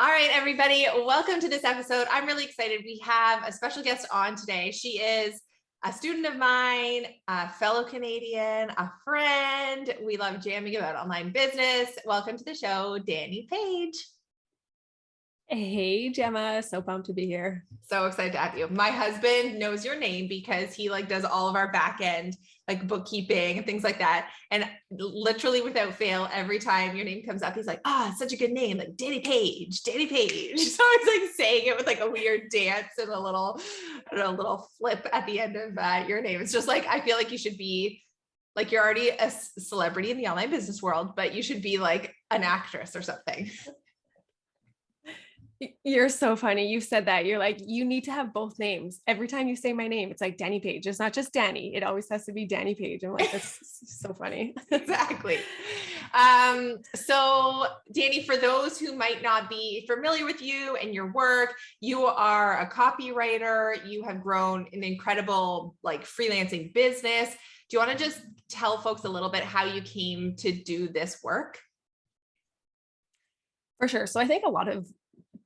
All right, everybody, welcome to this episode. I'm really excited. We have a special guest on today. She is a student of mine, a fellow Canadian, a friend. We love jamming about online business. Welcome to the show, Dani Paige. Hey, Gemma. So pumped to be here. So excited to have you. My husband knows your name because he does all of our back end, bookkeeping and things like that. And literally without fail, every time your name comes up, he's like, it's such a good name. Like Dani Paige, Dani Paige. So I was saying it with a weird dance and a little flip at the end of your name. It's just I feel like you should be you're already a celebrity in the online business world, but you should be an actress or something. You're so funny. You said that. You're like, you need to have both names. Every time you say my name, it's like Dani Paige. It's not just Dani. It always has to be Dani Paige. I'm like, that's so funny. Exactly. So Dani, for those who might not be familiar with you and your work, you are a copywriter. You have grown an incredible freelancing business. Do you want to just tell folks a little bit how you came to do this work? For sure. So I think a lot of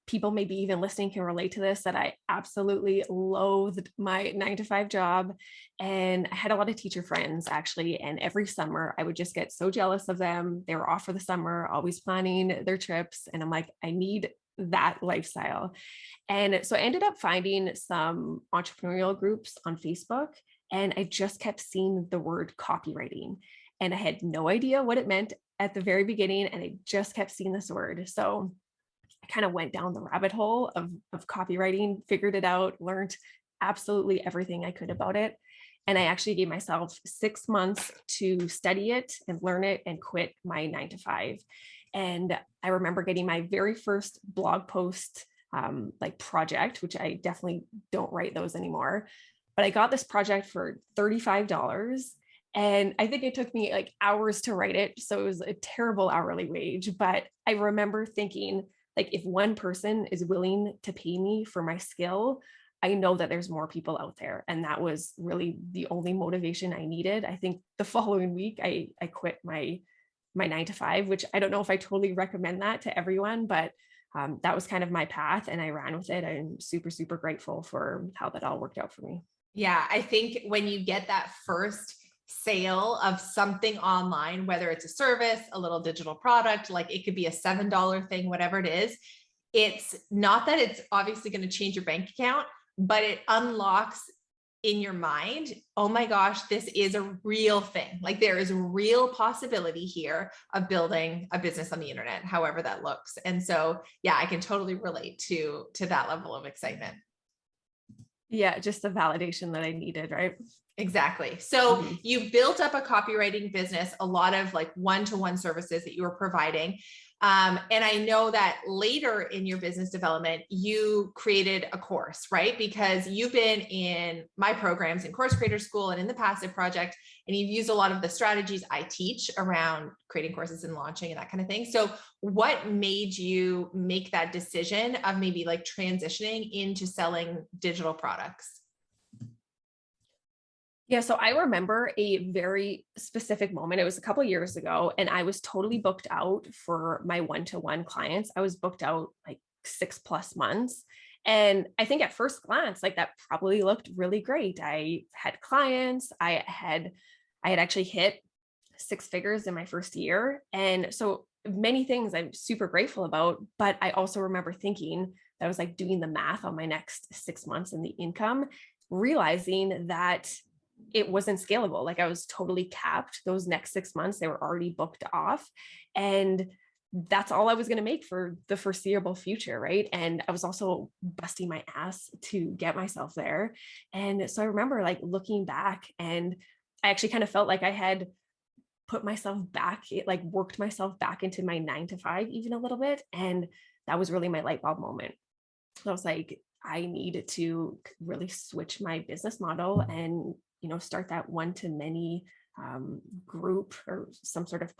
people maybe even listening can relate to this, that I absolutely loathed my 9-to-5 job. And I had a lot of teacher friends actually. And every summer I would just get so jealous of them. They were off for the summer, always planning their trips. And I'm like, I need that lifestyle. And so I ended up finding some entrepreneurial groups on Facebook, and I just kept seeing the word copywriting. And I had no idea what it meant at the very beginning. And I just kept seeing this word. So I kind of went down the rabbit hole of copywriting, figured it out, learned absolutely everything I could about it. And I actually gave myself 6 months to study it and learn it and quit my 9-to-5. And I remember getting my very first blog post project, which I definitely don't write those anymore. But I got this project for $35. And I think it took me hours to write it. So it was a terrible hourly wage. But I remember thinking, if one person is willing to pay me for my skill, I know that there's more people out there. And that was really the only motivation I needed. I think the following week, I quit my 9-to-5, which I don't know if I totally recommend that to everyone, but that was kind of my path and I ran with it. I'm super, super grateful for how that all worked out for me. Yeah, I think when you get that first sale of something online, whether it's a service, a little digital product, it could be a $7 thing, whatever it is, it's not that it's obviously going to change your bank account, but it unlocks in your mind, oh my gosh, this is a real thing. There is a real possibility here of building a business on the internet, however that looks. And so, yeah, I can totally relate to that level of excitement. Yeah, just the validation that I needed, right? Exactly. So you built up a copywriting business, a lot of one-to-one services that you were providing. And I know that later in your business development, you created a course, right? Because you've been in my programs in Course Creator School and in the Passive Project, and you've used a lot of the strategies I teach around creating courses and launching and that kind of thing. So what made you make that decision of maybe transitioning into selling digital products? Yeah, so I remember a very specific moment. It was a couple of years ago, and I was totally booked out for my one-to-one clients. I was booked out 6+ months. And I think at first glance, that probably looked really great. I had clients, I had actually hit 6 figures in my first year. And so many things I'm super grateful about, but I also remember thinking that I was doing the math on my next 6 months and the income, realizing that it wasn't scalable. I was totally capped. Those next 6 months, they were already booked off. And that's all I was going to make for the foreseeable future. Right. And I was also busting my ass to get myself there. And so I remember looking back, and I actually kind of felt like I had put myself back, worked myself back into my 9-to-5 even a little bit. And that was really my light bulb moment. I was like, I needed to really switch my business model and start that one-to-many group or some sort of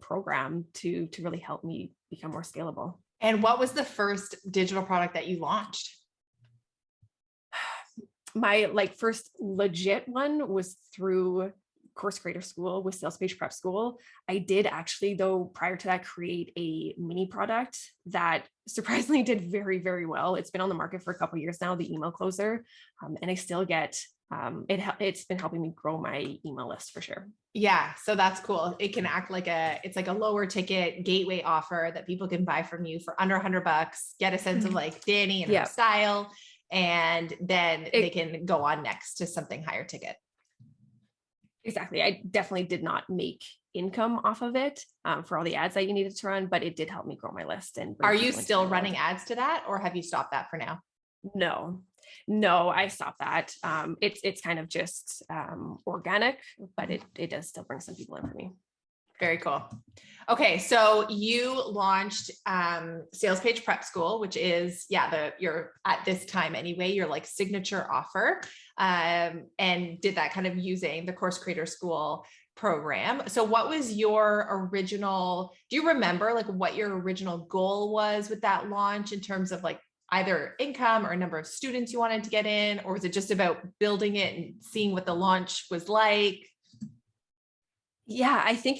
program to really help me become more scalable. And what was the first digital product that you launched? My first legit one was through course creator school with Sales Page Prep School. I did actually, though, prior to that, create a mini product that surprisingly did very, very well. It's been on the market for a couple of years now, the email closer. And I still get, it's been helping me grow my email list for sure. Yeah. So that's cool. It can act like it's like a lower ticket gateway offer that people can buy from you for under $100, get a sense of like Dani and her style, and then they can go on next to something higher ticket. Exactly. I definitely did not make income off of it for all the ads that you needed to run, but it did help me grow my list. And are you still running ads to that, or have you stopped that for now? No, I stopped that. It's kind of just organic, but it does still bring some people in for me. Very cool. Okay. So you launched Sales Page Prep School, which is, you're at this time anyway, your like signature offer, and did that kind of using the Course Creator School program. So what was your original, do you remember like what your original goal was with that launch in terms of like either income or number of students you wanted to get in, or was it just about building it and seeing what the launch was like? Yeah, I think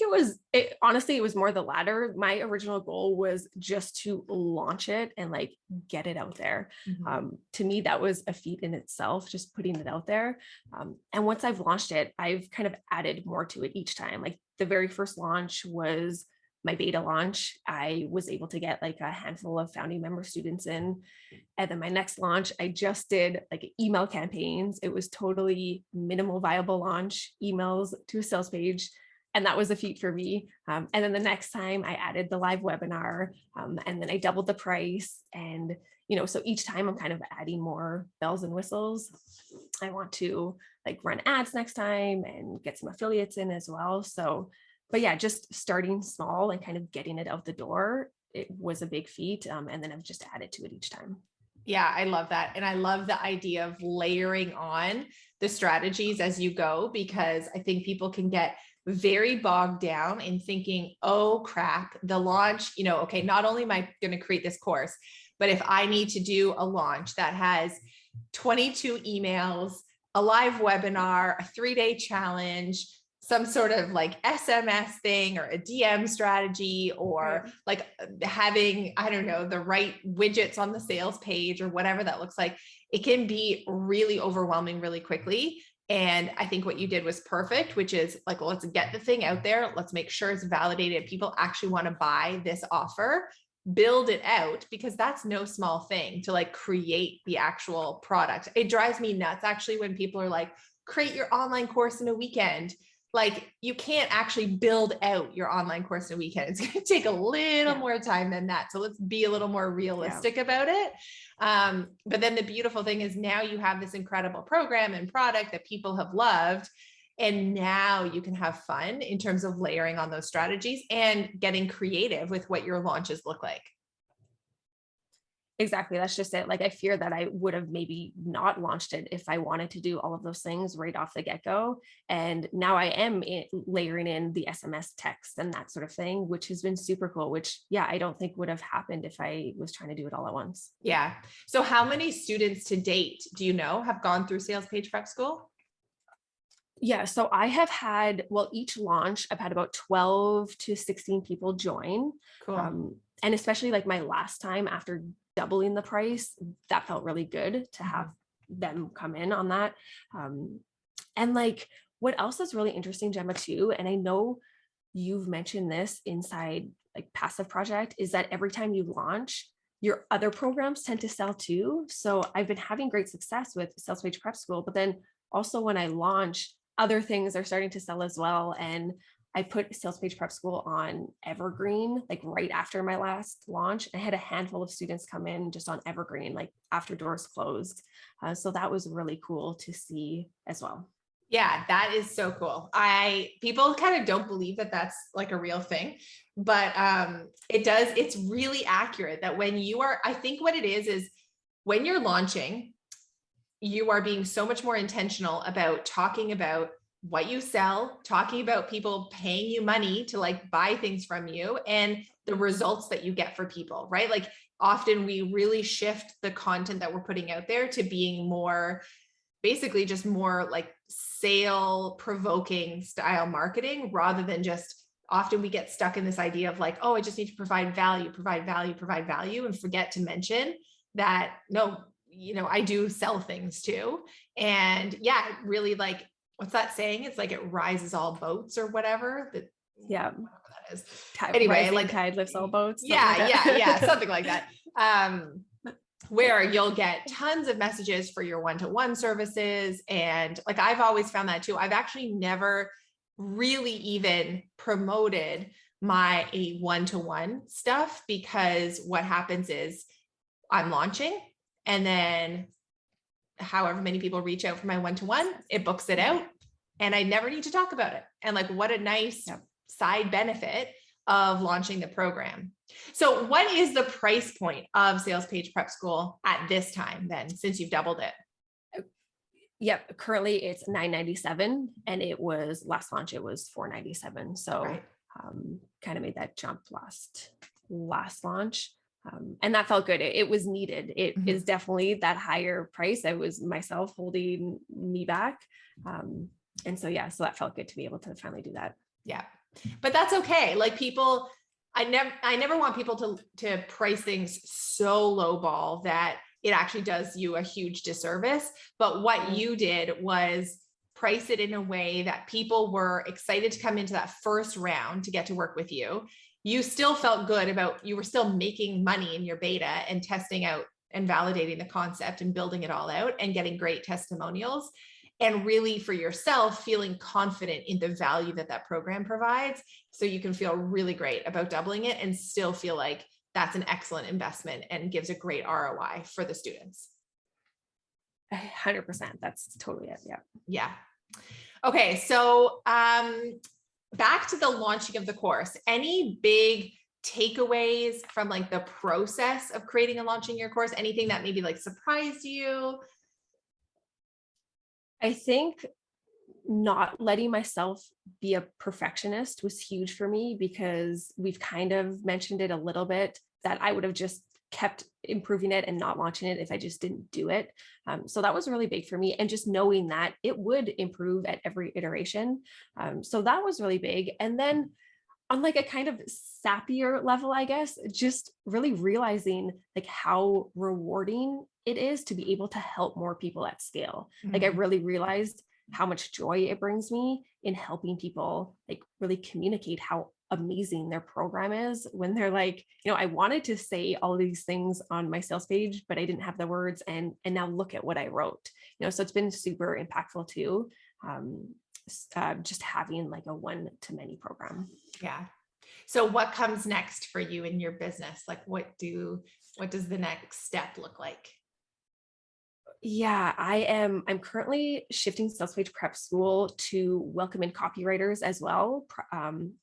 honestly, it was more the latter. My original goal was just to launch it and like get it out there. To me, that was a feat in itself, just putting it out there. And once I've launched it, I've kind of added more to it each time. Like the very first launch was my beta launch. I was able to get like a handful of founding member students in. And then my next launch, I just did like email campaigns. It was totally minimal viable launch, emails to a sales page. And that was a feat for me. And then the next time I added the live webinar, and then I doubled the price. And, so each time I'm kind of adding more bells and whistles. I want to like run ads next time and get some affiliates in as well. So, but yeah, just starting small and kind of getting it out the door, it was a big feat. And then I've just added to it each time. Yeah, I love that. And I love the idea of layering on the strategies as you go, because I think people can get very bogged down in thinking, oh crap, the launch, okay, not only am I going to create this course, but if I need to do a launch that has 22 emails, a live webinar, a 3-day challenge, some sort of like SMS thing or a DM strategy, or like having, I don't know, the right widgets on the sales page or whatever that looks like, it can be really overwhelming really quickly. And I think what you did was perfect, which is like, let's get the thing out there. Let's make sure it's validated. People actually want to buy this offer, build it out, because that's no small thing to like create the actual product. It drives me nuts actually when people are like, create your online course in a weekend. Like you can't actually build out your online course in a weekend. It's going to take a little more time than that. So let's be a little more realistic about it. But then the beautiful thing is now you have this incredible program and product that people have loved. And now you can have fun in terms of layering on those strategies and getting creative with what your launches look like. Exactly. That's just it. Like, I fear that I would have maybe not launched it if I wanted to do all of those things right off the get-go. And now I am layering in the SMS text and that sort of thing, which has been super cool, which, I don't think would have happened if I was trying to do it all at once. Yeah. So how many students to date, do you know, have gone through Sales Page Prep School? Yeah. So I have had, each launch, I've had about 12 to 16 people join. Cool. And especially like my last time after doubling the price, that felt really good to have them come in on that. And like, what else is really interesting, Gemma, too, and I know you've mentioned this inside like Passive Project, is that every time you launch, your other programs tend to sell too. So I've been having great success with Sales Page Prep School, but then also when I launch, other things are starting to sell as well. And I put Sales Page Prep School on evergreen, like right after my last launch. I had a handful of students come in just on evergreen, like after doors closed. So that was really cool to see as well. Yeah, that is so cool. People kind of don't believe that that's like a real thing, but it's really accurate that when you are, I think what it is when you're launching, you are being so much more intentional about talking about what you sell, talking about people paying you money to like buy things from you and the results that you get for people, right? Like often we really shift the content that we're putting out there to being more basically just more like sale provoking style marketing, rather than just, often we get stuck in this idea of like, oh, I just need to provide value, and forget to mention that, no, I do sell things too. And yeah, really, like, what's that saying? It's like, it rises all boats or whatever. Yeah. That is. Anyway, rising tide lifts all boats. Yeah, something like that. Where you'll get tons of messages for your one-to-one services. And like, I've always found that too. I've actually never really even promoted my one-to-one stuff, because what happens is I'm launching, and then however many people reach out for my one-to-one, it books it out, and I never need to talk about it. And like, what a nice side benefit of launching the program. So what is the price point of Sales Page Prep School at this time then, since you've doubled it? Yep. Currently it's $997, and it was last launch, it was $497. So kind of made that jump last launch. And that felt good. It was needed. It is definitely that higher price. I was myself holding me back. And so, so that felt good to be able to finally do that. Yeah. But that's okay. Like, people, I never want people to price things so low ball that it actually does you a huge disservice. But what you did was price it in a way that people were excited to come into that first round to get to work with you. You still felt good about, you were still making money in your beta and testing out and validating the concept and building it all out and getting great testimonials. And really, for yourself, feeling confident in the value that that program provides. So you can feel really great about doubling it and still feel like that's an excellent investment and gives a great ROI for the students. 100%. That's totally it. Yeah. Yeah. Okay. So back to the launching of the course, any big takeaways from like the process of creating and launching your course? Anything that maybe like surprised you? I think not letting myself be a perfectionist was huge for me, because we've kind of mentioned it a little bit, that I would have just kept improving it and not launching it if I just didn't do it. So that was really big for me. And just knowing that it would improve at every iteration. So that was really big. And then on like a kind of sappier level, I guess, just really realizing like how rewarding it is to be able to help more people at scale. Like, I really realized how much joy it brings me in helping people like really communicate how amazing their program is, when they're like, I wanted to say all these things on my sales page, but I didn't have the words, and now look at what I wrote. So it's been super impactful too. Just having like a one-to-many program. Yeah. So what comes next for you in your business? Like, what does the next step look like? Yeah, I'm currently shifting Sales Page Prep School to welcome in copywriters as well.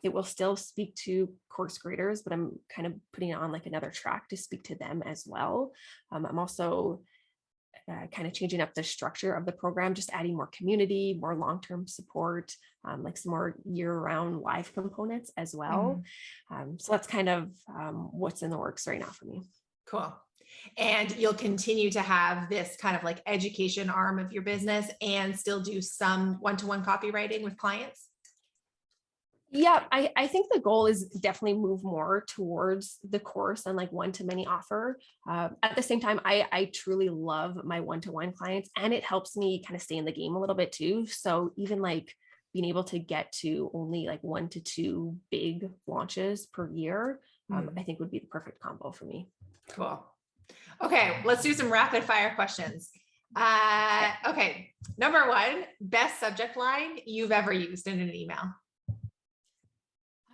It will still speak to course creators, but I'm kind of putting it on like another track to speak to them as well. I'm also kind of changing up the structure of the program, just adding more community, more long-term support, like some more year-round live components as well. So that's kind of what's in the works right now for me. Cool. And you'll continue to have this kind of like education arm of your business and still do some one-to-one copywriting with clients? Yeah, I think the goal is definitely move more towards the course and like one-to-many offer. At the same time, I truly love my one-to-one clients, and it helps me kind of stay in the game a little bit too. So even like being able to get to only like 1 to 2 big launches per year, I think would be the perfect combo for me. Cool. Okay, let's do some rapid fire questions. Okay, number 1, best subject line you've ever used in an email.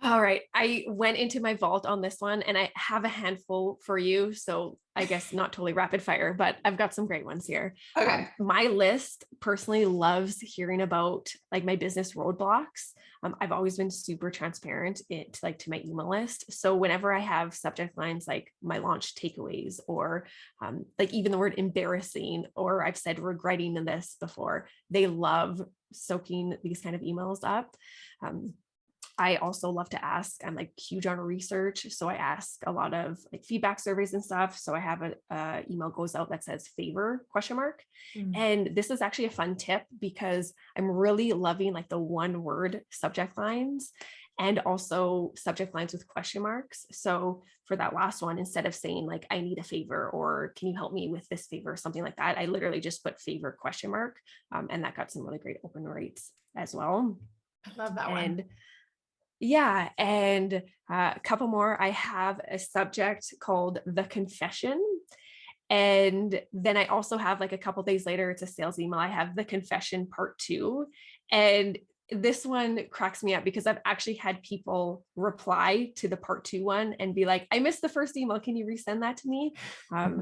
All right, I went into my vault on this one, and I have a handful for you. So I guess not totally rapid fire, but I've got some great ones here. Okay. My list personally loves hearing about like my business roadblocks. I've always been super transparent to my email list. So whenever I have subject lines like my launch takeaways, or like even the word embarrassing, or I've said regretting in this before, they love soaking these kind of emails up. I also love to ask. I'm like huge on research. So I ask a lot of like feedback surveys and stuff. So I have a email goes out that says favor ? And this is actually a fun tip because I'm really loving like the one word subject lines and also subject lines with question marks. So for that last one, instead of saying like, I need a favor, or can you help me with this favor, or something like that, I literally just put favor ? And that got some really great open rates as well. I love that and one. Yeah. And a couple more. I have a subject called the confession. And then I also have like a couple days later, it's a sales email. I have the confession part 2. And this one cracks me up because I've actually had people reply to the part 2 one and be like, I missed the first email. Can you resend that to me?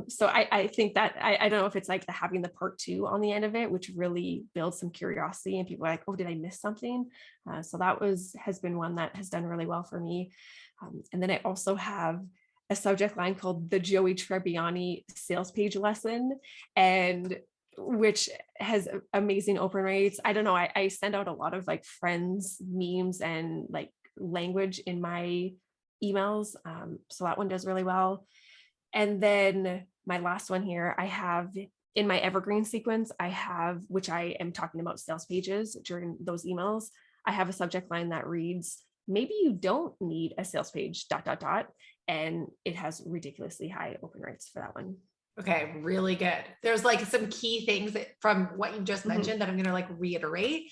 So I think that I don't know if it's like the having the part 2 on the end of it, which really builds some curiosity and people are like, oh, did I miss something? So that has been one that has done really well for me. And then I also have a subject line called the Joey Tribbiani sales page lesson, and which has amazing open rates. I don't know. I send out a lot of like friends memes and like language in my emails. So that one does really well. And then my last one here, I have in my evergreen sequence, which I am talking about sales pages during those emails. I have a subject line that reads, maybe you don't need a sales page, ... And it has ridiculously high open rates for that one. Okay, really good. There's like some key things from what you just mentioned that I'm going to like reiterate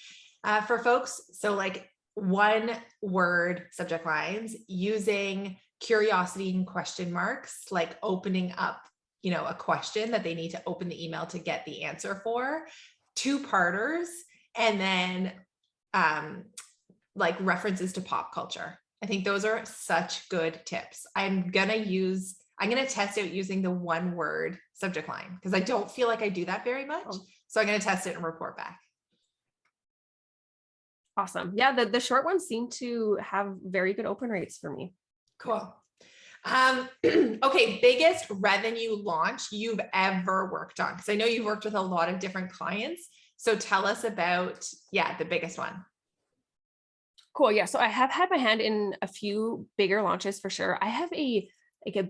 for folks. So like one word subject lines, using curiosity and question marks, like opening up, a question that they need to open the email to get the answer for, 2-parters, and then like references to pop culture. I think those are such good tips. I'm going to test out using the one word subject line because I don't feel like I do that very much. So I'm going to test it and report back. Awesome. Yeah. The short ones seem to have very good open rates for me. Cool. Okay. Biggest revenue launch you've ever worked on? Because I know you've worked with a lot of different clients. So tell us about, the biggest one. Cool. Yeah. So I have had my hand in a few bigger launches for sure. I have a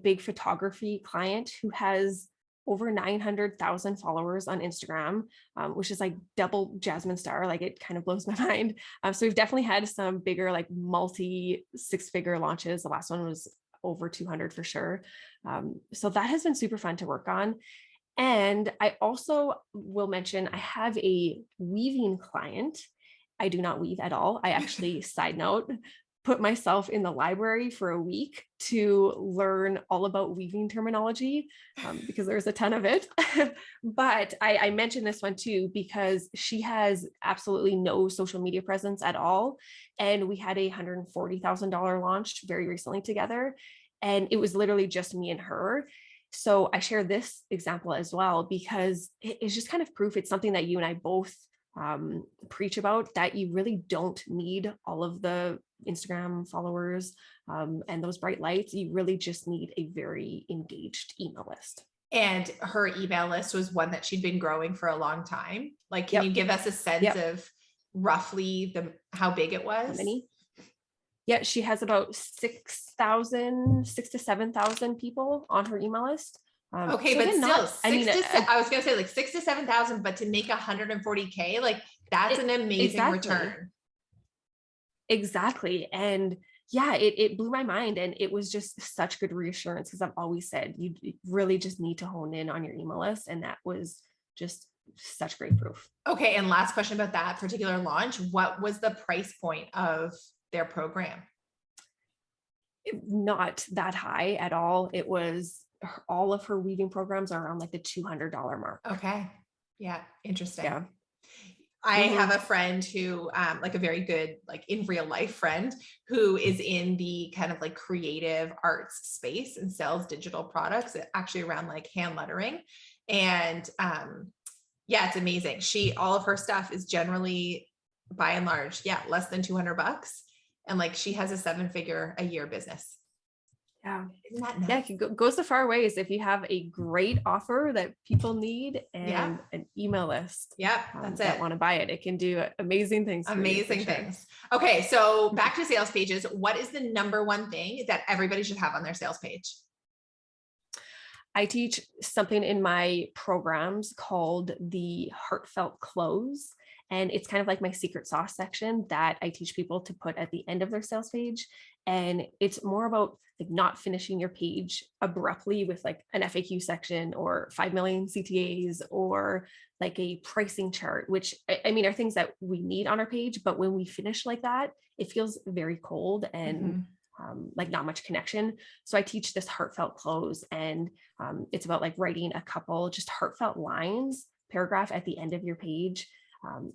big photography client who has over 900,000 followers on Instagram, which is like double Jasmine Star. Like it kind of blows my mind. So we've definitely had some bigger, like multi 6-figure launches. The last one was over 200 for sure. So that has been super fun to work on. And I also will mention, I have a weaving client. I do not weave at all. I actually, side note, put myself in the library for a week to learn all about weaving terminology because there's a ton of it. But I mentioned this one too, because she has absolutely no social media presence at all. And we had a $140,000 launch very recently together. And it was literally just me and her. So I share this example as well, because it's just kind of proof. It's something that you and I both preach about, that you really don't need all of the Instagram followers and those bright lights. You really just need a very engaged email list. And her email list was one that she'd been growing for a long time. Like, can you give us a sense of roughly how big it was? How many? Yeah, she has about 6,000 to 7,000 people on her email list. Okay, so but still, I was going to say like 6,000 to 7,000, but to make 140K, like that's an amazing return. Exactly. And yeah, it blew my mind. And it was just such good reassurance, because I've always said you really just need to hone in on your email list. And that was just such great proof. Okay. And last question about that particular launch. What was the price point of their program? Not that high at all. It was, all of her weaving programs are around like the $200 mark. Okay. Yeah. Interesting. Yeah. I have a friend who, like a very good, like in real life friend, who is in the kind of like creative arts space and sells digital products, actually around like hand lettering. And yeah, it's amazing. All of her stuff is generally, by and large, less than $200. And like she has a 7-figure a year business. Yeah. Isn't that nice? Yeah, it can goes a far ways if you have a great offer that people need Yeah. and an email list Yeah, that's that it. want to buy it. It can do amazing things for you, for Amazing sure. things. Okay, so back to sales pages. What is the number one thing that everybody should have on their sales page? I teach something in my programs called the heartfelt close. And it's kind of like my secret sauce section that I teach people to put at the end of their sales page. And it's more about like not finishing your page abruptly with like an FAQ section or 5 million CTAs or like a pricing chart, which I mean are things that we need on our page. But when we finish like that, it feels very cold and like not much connection. So I teach this heartfelt close, and it's about like writing a couple just heartfelt lines, paragraph at the end of your page,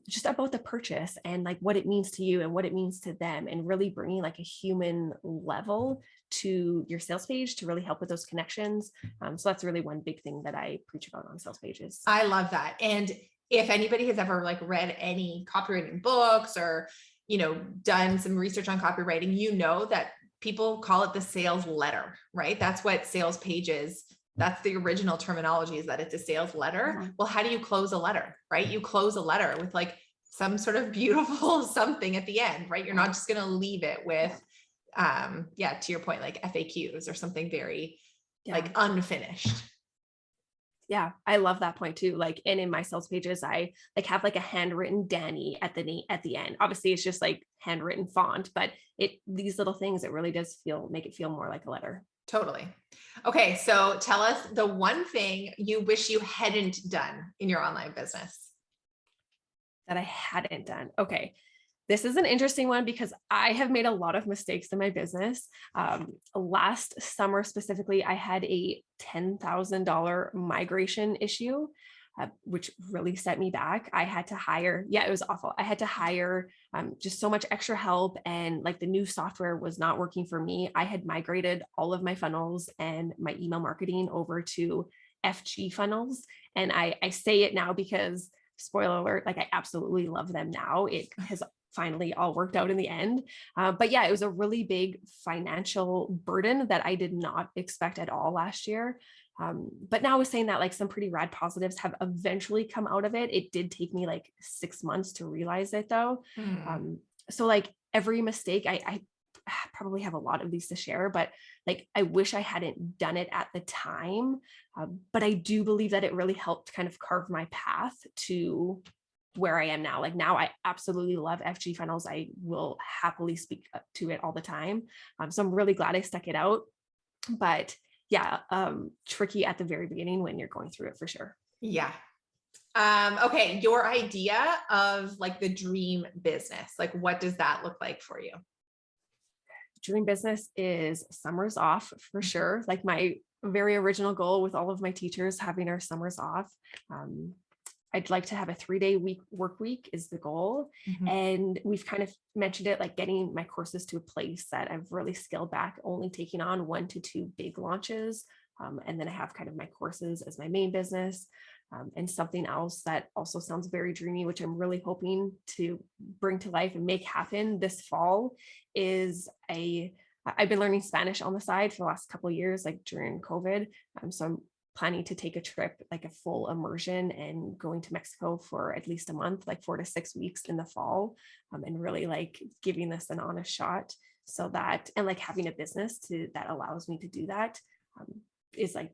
just about the purchase and like what it means to you and what it means to them, and really bringing like a human level to your sales page to really help with those connections. So that's really one big thing that I preach about on sales pages. I love that. And if anybody has ever like read any copywriting books or, done some research on copywriting, that people call it the sales letter, right? That's what sales pages, that's the original terminology, is that it's a sales letter. Mm-hmm. Well, how do you close a letter, right? You close a letter with like some sort of beautiful something at the end, right? You're not just going to leave it with, to your point, like FAQs or something very like unfinished. Yeah, I love that point too. Like, and in my sales pages, I like have like a handwritten Dani at the end. Obviously, it's just like handwritten font, but these little things, it really does make it feel more like a letter. Totally. Okay, so tell us the one thing you wish you hadn't done in your online business. That I hadn't done. Okay. This is an interesting one because I have made a lot of mistakes in my business. Last summer specifically, I had a $10,000 migration issue, which really set me back. I had to hire, it was awful. I had to hire just so much extra help, and like the new software was not working for me. I had migrated all of my funnels and my email marketing over to FG funnels. And I say it now because, spoiler alert, like I absolutely love them now. It has finally all worked out in the end. But yeah, it was a really big financial burden that I did not expect at all last year. But now I was saying that like some pretty rad positives have eventually come out of it. It did take me like 6 months to realize it though. So like every mistake, I probably have a lot of these to share, but like I wish I hadn't done it at the time. But I do believe that it really helped kind of carve my path to where I am now. Like now I absolutely love FG funnels. I will happily speak to it all the time. So I'm really glad I stuck it out, but tricky at the very beginning when you're going through it for sure. Yeah. Okay. Your idea of like the dream business, like what does that look like for you? Dream business is summers off for sure. Like my very original goal with all of my teachers having our summers off. I'd like to have a 3-day work week is the goal. And we've kind of mentioned it, like getting my courses to a place that I've really scaled back, only taking on 1 to 2 big launches. And then I have kind of my courses as my main business. And something else that also sounds very dreamy, which I'm really hoping to bring to life and make happen this fall, is I've been learning Spanish on the side for the last couple of years, like during COVID. So I'm planning to take a trip, like a full immersion, and going to Mexico for at least a month, like 4 to 6 weeks in the fall, and really like giving this an honest shot. So that, and like having a business that allows me to do that, is like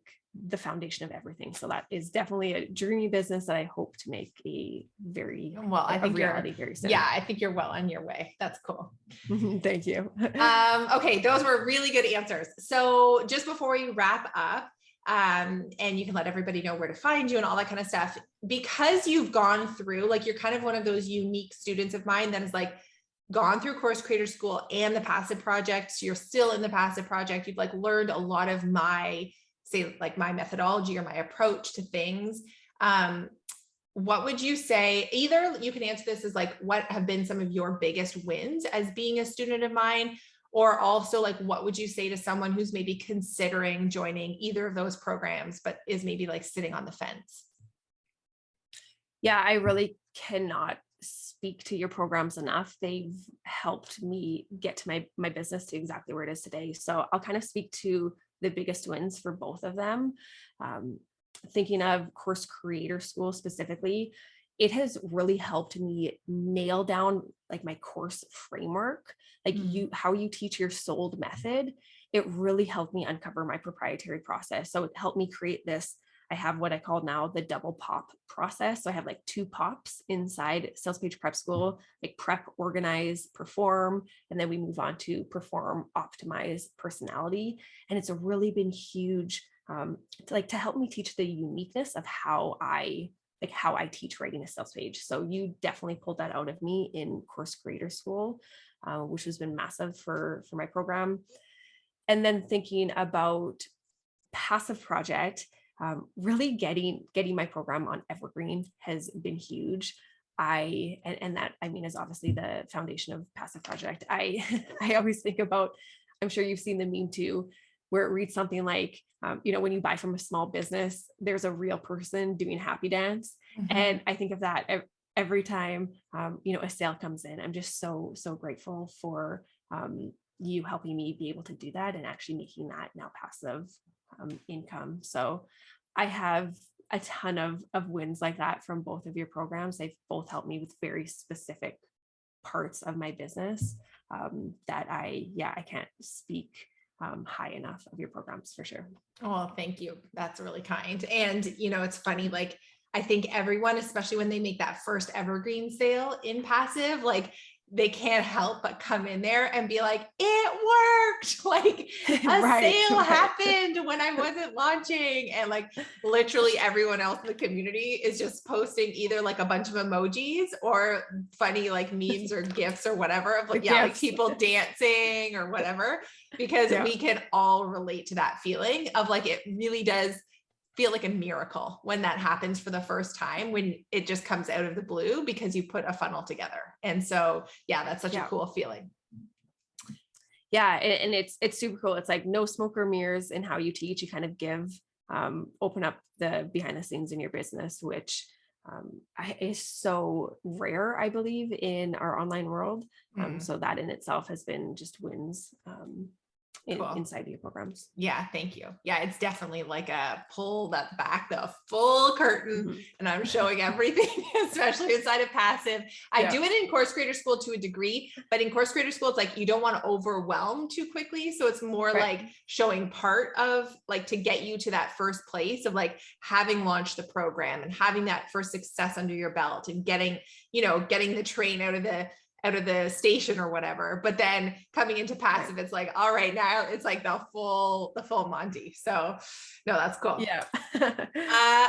the foundation of everything. So that is definitely a dreamy business that I hope to make a reality very soon. Yeah, I think you're well on your way. That's cool. Thank you. Okay. Those were really good answers. So just before we wrap up, and you can let everybody know where to find you and all that kind of stuff, because you've gone through, like, you're kind of one of those unique students of mine that is like gone through Course Creator School and the Passive Project. So you're still in the Passive Project. You've like learned a lot of my methodology or my approach to things. What would you say? Either you can answer this as like, what have been some of your biggest wins as being a student of mine? Or also like, what would you say to someone who's maybe considering joining either of those programs, but is maybe like sitting on the fence? Yeah, I really cannot speak to your programs enough. They've helped me get to my business to exactly where it is today. So I'll kind of speak to the biggest wins for both of them. Thinking of Course Creator School specifically, it has really helped me nail down like my course framework, like how you teach your sold method. It really helped me uncover my proprietary process. So it helped me create this. I have what I call now the double pop process. So I have like 2 pops inside Sales Page Prep School, like prep, organize, perform, and then we move on to perform, optimize, personality. And it's really been huge to help me teach the uniqueness of how I teach writing a sales page. So you definitely pulled that out of me in Course Creator School, which has been massive for my program. And then thinking about Passive Project, really getting my program on Evergreen has been huge. That is obviously the foundation of Passive Project. I always think about, I'm sure you've seen the meme too, where it reads something like, when you buy from a small business, there's a real person doing happy dance. And I think of that every time, a sale comes in. I'm just so grateful for you helping me be able to do that and actually making that now passive income. So I have a ton of wins like that from both of your programs. They've both helped me with very specific parts of my business that I can't speak high enough of your programs for sure. Oh, thank you. That's really kind. And, it's funny, like, I think everyone, especially when they make that first evergreen sale in passive, like they can't help but come in there and be like, it worked. Like a sale happened when I wasn't launching. And like literally everyone else in the community is just posting either like a bunch of emojis or funny like memes or GIFs or whatever of like, like people dancing or whatever, because we can all relate to that feeling of like, it really does feel like a miracle when that happens for the first time, when it just comes out of the blue because you put a funnel together. And so, that's such a cool feeling. Yeah. And it's super cool. It's like no smoke or mirrors in how you teach. You kind of open up the behind the scenes in your business, which is so rare, I believe, in our online world. So that in itself has been just wins inside your programs. Yeah. Thank you. Yeah. It's definitely like a pull that back, the full curtain, and I'm showing everything, especially inside of passive. I do it in Course Creator School to a degree, but in Course Creator School, it's like, you don't want to overwhelm too quickly. So it's more like showing part of like, to get you to that first place of like having launched the program and having that first success under your belt and getting the train out of the station or whatever, but then coming into passive, it's like, all right, now it's like the full Monty. So no, that's cool. Yeah.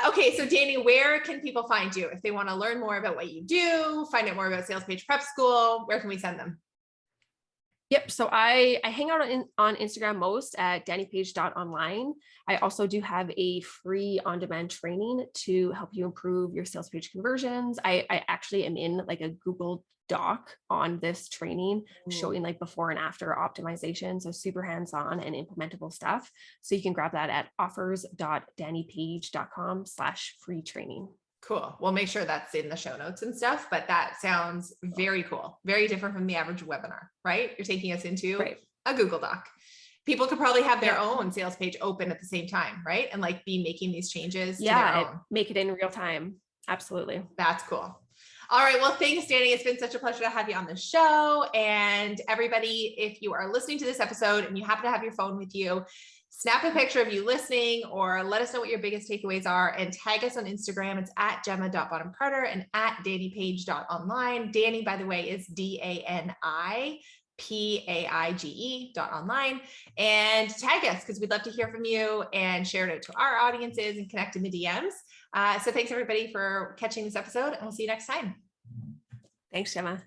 Okay. So Dani, where can people find you if they want to learn more about what you do, find out more about Sales Page Prep School? Where can we send them? Yep. So I hang out on Instagram most at danipaige.online. I also do have a free on-demand training to help you improve your sales page conversions. I actually am in like a Google Doc on this training showing like before and after optimization. So super hands-on and implementable stuff. So you can grab that at offers.danipaige.com/free training. Cool. We'll make sure that's in the show notes and stuff, but that sounds very cool. Very different from the average webinar, right? You're taking us into a Google Doc. People could probably have their own sales page open at the same time, right? And like be making these changes to their own. Make it in real time. Absolutely. That's cool. All right. Well, thanks, Dani. It's been such a pleasure to have you on the show. And everybody, if you are listening to this episode and you happen to have your phone with you, snap a picture of you listening or let us know what your biggest takeaways are and tag us on Instagram. It's at Gemma.Bonham-Carter and at DaniPaige.online. Dani, by the way, is DaniPaige.online, and tag us because we'd love to hear from you and share it out to our audiences and connect in the DMs. So thanks everybody for catching this episode, and we'll see you next time. Thanks, Gemma.